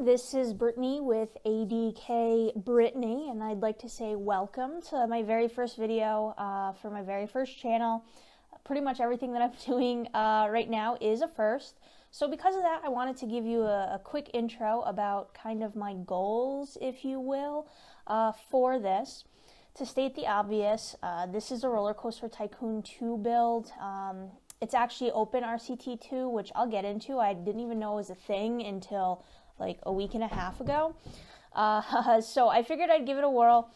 this is Brittany with ADK Brittany, and I'd like to say welcome to my very first video for my very first channel. Pretty much everything that I'm doing right now is a first. So because of that, I wanted to give you a quick intro about kind of my goals, if you will, for this. To state the obvious, this is a Roller Coaster Tycoon 2 build. It's actually Open RCT2, which I'll get into. I didn't even know it was a thing until like a week and a half ago. So I figured I'd give it a whirl.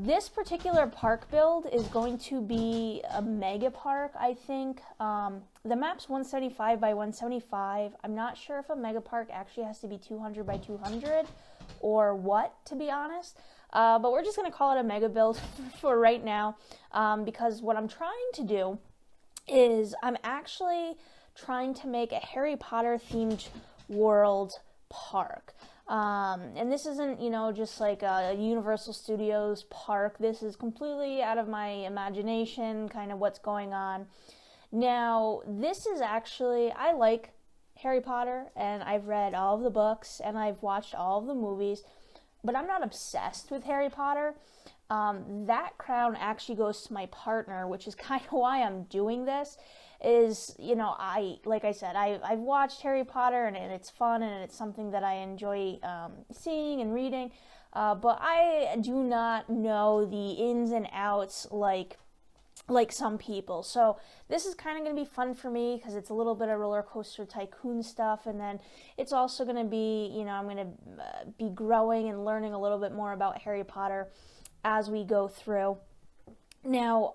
This particular park build is going to be a mega park, I think. The map's 175 by 175. I'm not sure if a mega park actually has to be 200 by 200 or what, to be honest. But we're just going to call it a mega build for right now, because what I'm trying to do is I'm actually trying to make a Harry Potter themed world park. And this isn't, just like a Universal Studios park. This is completely out of my imagination, kind of what's going on. Now, this is actually, I like Harry Potter, and I've read all of the books, and I've watched all of the movies, but I'm not obsessed with Harry Potter. That crown actually goes to my partner, which is kind of why I'm doing this. Like I said, I've watched Harry Potter, and it's fun, and it's something that I enjoy seeing and reading, but I do not know the ins and outs like some people. So this is kind of going to be fun for me because it's a little bit of Roller Coaster Tycoon stuff, and then it's also going to be, I'm going to be growing and learning a little bit more about Harry Potter as we go through. Now,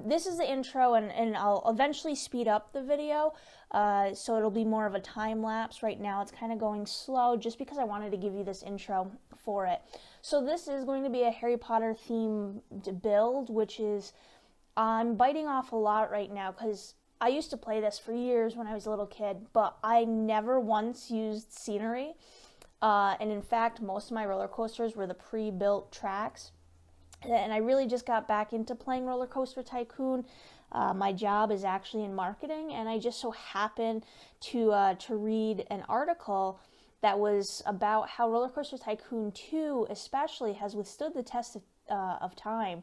this is the intro, and I'll eventually speed up the video, so it'll be more of a time lapse. Right now it's kind of going slow just because I wanted to give you this intro for it. So this is going to be a Harry Potter themed build, which is, I'm biting off a lot right now because I used to play this for years when I was a little kid, but I never once used scenery, and in fact most of my roller coasters were the pre-built tracks. And I really just got back into playing Roller Coaster Tycoon. My job is actually in marketing, and I just so happened to read an article that was about how Roller Coaster Tycoon 2 especially has withstood the test of time,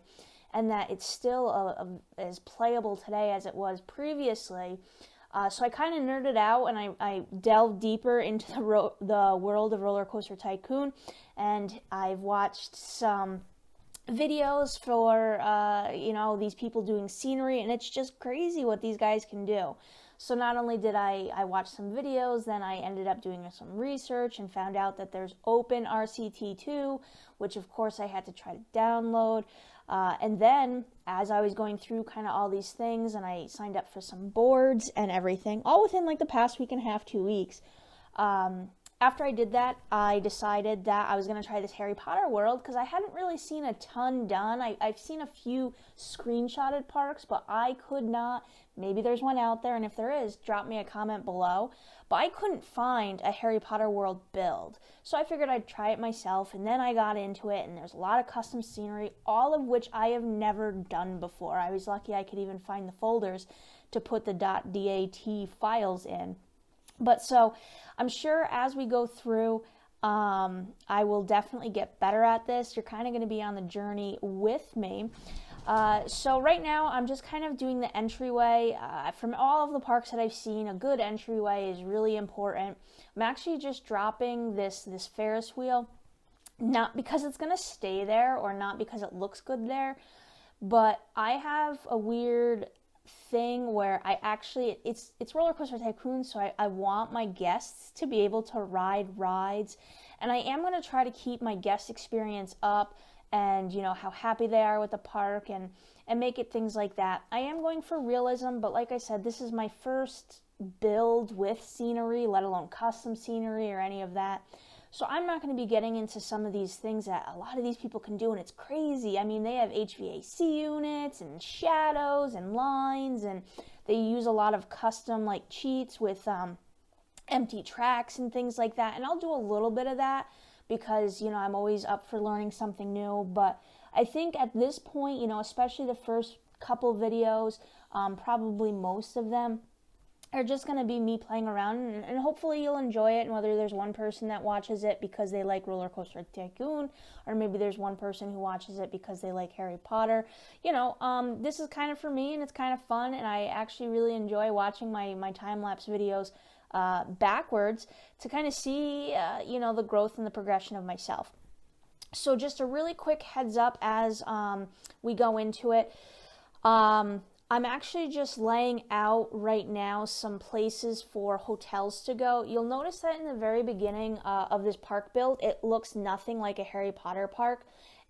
and that it's still as playable today as it was previously. So I kind of nerded out, and I delved deeper into the world of Roller Coaster Tycoon, and I've watched some videos for these people doing scenery, and it's just crazy what these guys can do. So not only did I watch some videos, then I ended up doing some research and found out that there's Open RCT2, which of course I had to try to download, and then as I was going through kind of all these things, and I signed up for some boards and everything, all within like the past week and a half, 2 weeks. After I did that, I decided that I was going to try this Harry Potter world because I hadn't really seen a ton done. I've seen a few screenshotted parks, but I could not, maybe there's one out there, and if there is, drop me a comment below. But I couldn't find a Harry Potter world build. So I figured I'd try it myself, and then I got into it, and there's a lot of custom scenery, all of which I have never done before. I was lucky I could even find the folders to put the .dat files in. But so I'm sure as we go through, I will definitely get better at this. You're kind of going to be on the journey with me. So right now I'm just kind of doing the entryway. From all of the parks that I've seen, a good entryway is really important. I'm actually just dropping this Ferris wheel, not because it's going to stay there or not because it looks good there, but I have a weird thing where I actually, it's Roller Coaster Tycoon, so I want my guests to be able to ride rides, and I am going to try to keep my guest experience up, and how happy they are with the park, and make it things like that. I am going for realism, but like I said, this is my first build with scenery, let alone custom scenery or any of that. So I'm not going to be getting into some of these things that a lot of these people can do, and it's crazy. I mean, they have HVAC units and shadows and lines, and they use a lot of custom like cheats with empty tracks and things like that. And I'll do a little bit of that because, I'm always up for learning something new. But I think at this point, especially the first couple videos, probably most of them, are just going to be me playing around, and hopefully you'll enjoy it. And whether there's one person that watches it because they like Roller Coaster Tycoon, or maybe there's one person who watches it because they like Harry Potter, this is kind of for me, and it's kind of fun, and I actually really enjoy watching my time-lapse videos backwards to kind of see, the growth and the progression of myself. So just a really quick heads up as we go into it. I'm actually just laying out right now some places for hotels to go. You'll notice that in the very beginning of this park build, it looks nothing like a Harry Potter park.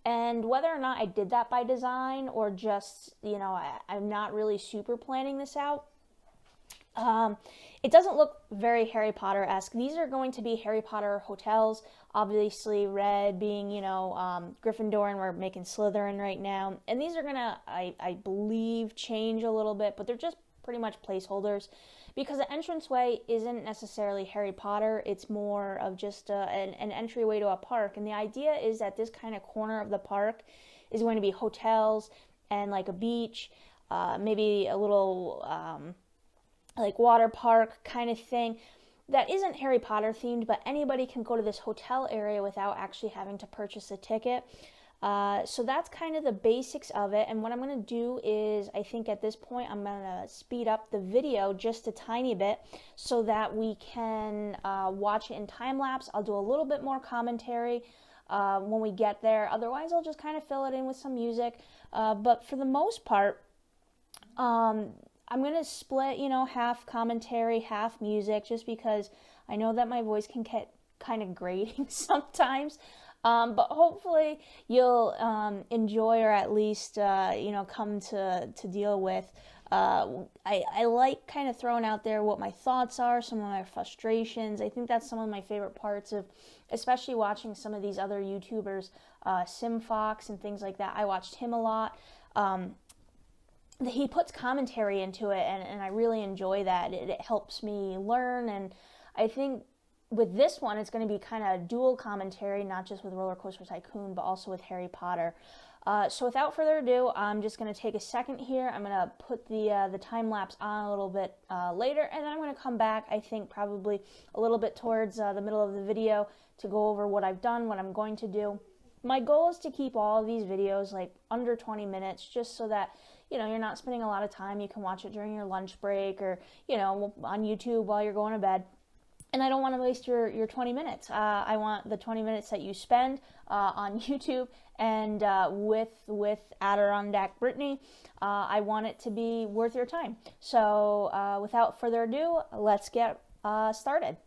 And whether or not I did that by design or just, I'm not really super planning this out, it doesn't look very Harry Potter-esque. These are going to be Harry Potter hotels, obviously red being, Gryffindor, and we're making Slytherin right now. And these are going to, I believe, change a little bit, but they're just pretty much placeholders because the entranceway isn't necessarily Harry Potter. It's more of just an entryway to a park. And the idea is that this kind of corner of the park is going to be hotels and like a beach, maybe a little like water park kind of thing that isn't Harry Potter themed, but anybody can go to this hotel area without actually having to purchase a ticket. So that's kind of the basics of it. And what I'm going to do is, I think at this point, I'm going to speed up the video just a tiny bit so that we can watch it in time lapse. I'll do a little bit more commentary when we get there. Otherwise, I'll just kind of fill it in with some music. But for the most part, I'm going to split, half commentary, half music, just because I know that my voice can get kind of grating sometimes. But hopefully you'll enjoy, or at least, come to deal with. I like kind of throwing out there what my thoughts are, some of my frustrations. I think that's some of my favorite parts of, especially watching some of these other YouTubers, SimFox and things like that. I watched him a lot. He puts commentary into it, and I really enjoy that. It helps me learn, and I think with this one, it's going to be kind of dual commentary, not just with Roller Coaster Tycoon, but also with Harry Potter. So without further ado, I'm just going to take a second here. I'm going to put the time lapse on a little bit later, and then I'm going to come back, I think probably a little bit towards the middle of the video to go over what I've done, what I'm going to do. My goal is to keep all of these videos like under 20 minutes, just so that you're not spending a lot of time. You can watch it during your lunch break, or on YouTube while you're going to bed. And I don't want to waste your 20 minutes. I want the 20 minutes that you spend on YouTube and with Adirondack Brittany, I want it to be worth your time. So without further ado, let's get started.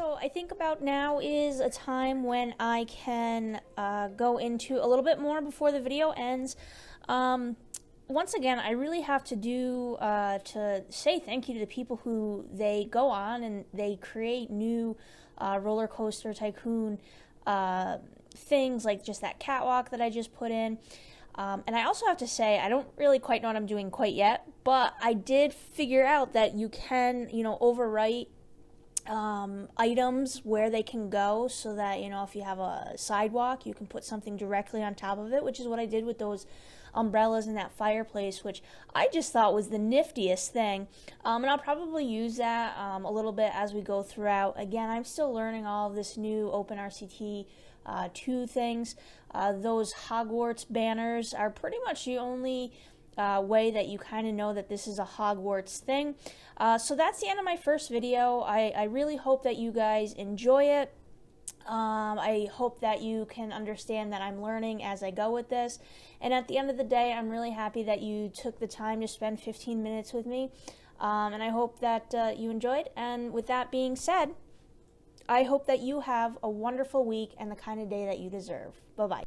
so I think about now is a time when I can go into a little bit more before the video ends. Once again, I really have to to say thank you to the people who they go on and they create new roller coaster tycoon things, like just that catwalk that I just put in. And I also have to say, I don't really quite know what I'm doing quite yet, but I did figure out that you can, overwrite items where they can go, so that, if you have a sidewalk, you can put something directly on top of it, which is what I did with those umbrellas in that fireplace, which I just thought was the niftiest thing. And I'll probably use that a little bit as we go throughout. Again, I'm still learning all of this new Open RCT2 things. Those Hogwarts banners are pretty much the only way that you kind of know that this is a Hogwarts thing. So that's the end of my first video. I really hope that you guys enjoy it. I hope that you can understand that I'm learning as I go with this. And at the end of the day, I'm really happy that you took the time to spend 15 minutes with me. And I hope that you enjoyed. And with that being said, I hope that you have a wonderful week and the kind of day that you deserve. Bye-bye.